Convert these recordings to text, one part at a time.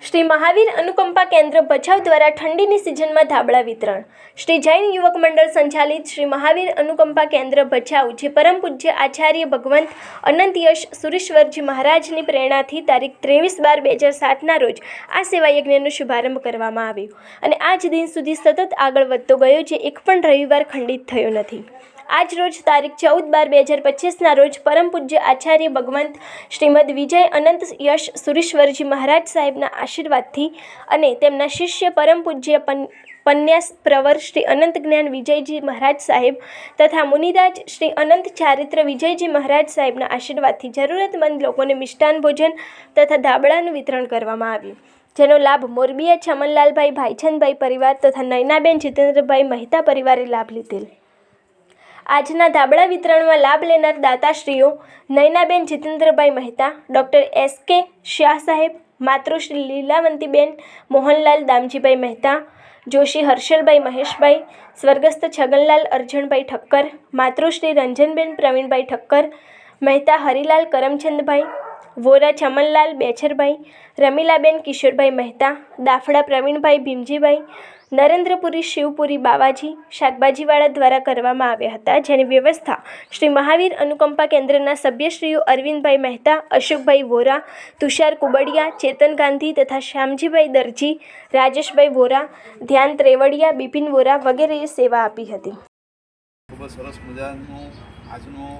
શ્રી મહાવીર અનુકંપા કેન્દ્ર ભચાઉ દ્વારા ઠંડીની સિઝનમાં ધાબળા વિતરણ. શ્રી જૈન યુવક મંડળ સંચાલિત શ્રી મહાવીર અનુકંપા કેન્દ્ર ભચાઉ, જે પરમ પૂજ્ય આચાર્ય ભગવંત અનંત યશ સુરેશ્વરજી મહારાજની પ્રેરણાથી તારીખ 23/12/2007ના રોજ આ સેવા યજ્ઞનો શુભારંભ કરવામાં આવ્યો અને આજ દિન સુધી સતત આગળ વધતો ગયો, જે એક પણ રવિવાર ખંડિત થયો નથી. આજ રોજ તારીખ 14/12/2025ના રોજ પરમ પૂજ્ય આચાર્ય ભગવંત શ્રીમદ વિજય અનંત યશ સુરેશ્વરજી મહારાજ સાહેબના આશીર્વાદથી અને તેમના શિષ્ય પરમ પૂજ્ય પન્યાસ પ્રવર શ્રી અનંત જ્ઞાન વિજયજી મહારાજ સાહેબ તથા મુનિરાજ શ્રી અનંત ચારિત્ર વિજયજી મહારાજ સાહેબના આશીર્વાદથી જરૂરતમંદ લોકોને મિષ્ટાન ભોજન તથા ધાબળાનું વિતરણ કરવામાં આવ્યું, જેનો લાભ મોરબીયા ચમનલાલભાઈ ભાઈચંદભાઈ પરિવાર તથા નયનાબેન જીતેન્દ્રભાઈ મહેતા પરિવારે લાભ લીધેલ. આજના ધાબળા વિતરણમાં લાભ લેનાર દાતાશ્રીઓ નયનાબેન જીતેન્દ્રભાઈ મહેતા, ડૉક્ટર S.K. શાહ સાહેબ, માતૃશ્રી લીલાવંતીબેન મોહનલાલ દામજીભાઈ મહેતા, જોશી હર્ષલભાઈ મહેશભાઈ, સ્વર્ગસ્થ છગનલાલ અરજણભાઈ ઠક્કર, માતૃશ્રી રંજનબેન પ્રવીણભાઈ ઠક્કર, મહેતા હરિલાલ કરમચંદભાઈ, વોરા ચમનલાલ બેચરભાઈ, રમીલાબેન કિશોરભાઈ મહેતા, દાફડા પ્રવીણભાઈ ભીમજીભાઈ, નરેન્દ્રપુરી શિવપુરી બાવાજી, શાકભાજીવાળા દ્વારા કરવામાં આવ્યા હતા, જેની વ્યવસ્થા શ્રી મહાવીર અનુકંપા કેન્દ્રના સભ્યશ્રીઓ અરવિંદભાઈ મહેતા, અશોકભાઈ વોરા, તુષાર કુબડિયા, ચેતન ગાંધી તથા શ્યામજીભાઈ દરજી, રાજેશભાઈ વોરા, ધ્યાન ત્રેવડિયા, બિપિન વોરા વગેરેએ સેવા આપી હતી. ખૂબ સરસ મજાનું આજનું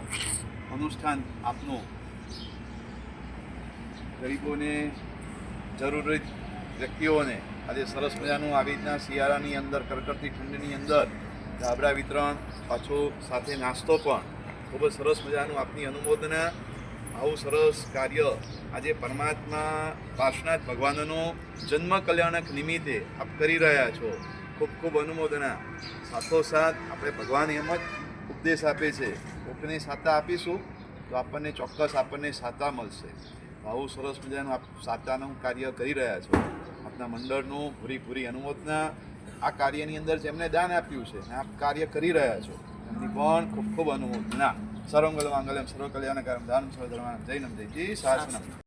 અનુષ્ઠાન આપનું ગરીબોને, જરૂરી વ્યક્તિઓને આજે સરસ મજાનું આવી રીતના શિયાળાની અંદર કડકડતી ઠંડીની અંદર ધાબળા વિતરણ, પાછું સાથે નાસ્તો પણ ખૂબ જ સરસ મજાનું આપની અનુમોદના. આવું સરસ કાર્ય આજે પરમાત્મા પાર્શનાથ ભગવાનનો જન્મ કલ્યાણક નિમિત્તે આપ કરી રહ્યા છો. ખૂબ ખૂબ અનુમોદના. સાથોસાથ આપણે ભગવાન એમ જ ઉપદેશ આપે છે, કોકને સાતા આપીશું તો આપણને ચોક્કસ આપણને સાતા મળશે. આવું સરસ મજાનું આપ સાતાનું કાર્ય કરી રહ્યા છો. આપના મંડળનું પૂરી અનુમોદના. આ કાર્યની અંદર જેમને દાન આપ્યું છે આપ કાર્ય કરી રહ્યા છો એમની પણ ખૂબ ખૂબ અનુમોદના. સર્વમંગલ માંગલ્યમ સર્વ કલ્યાણકારમ દાનમ સર્વધર્માણમ જય નમ જય શાસનમ.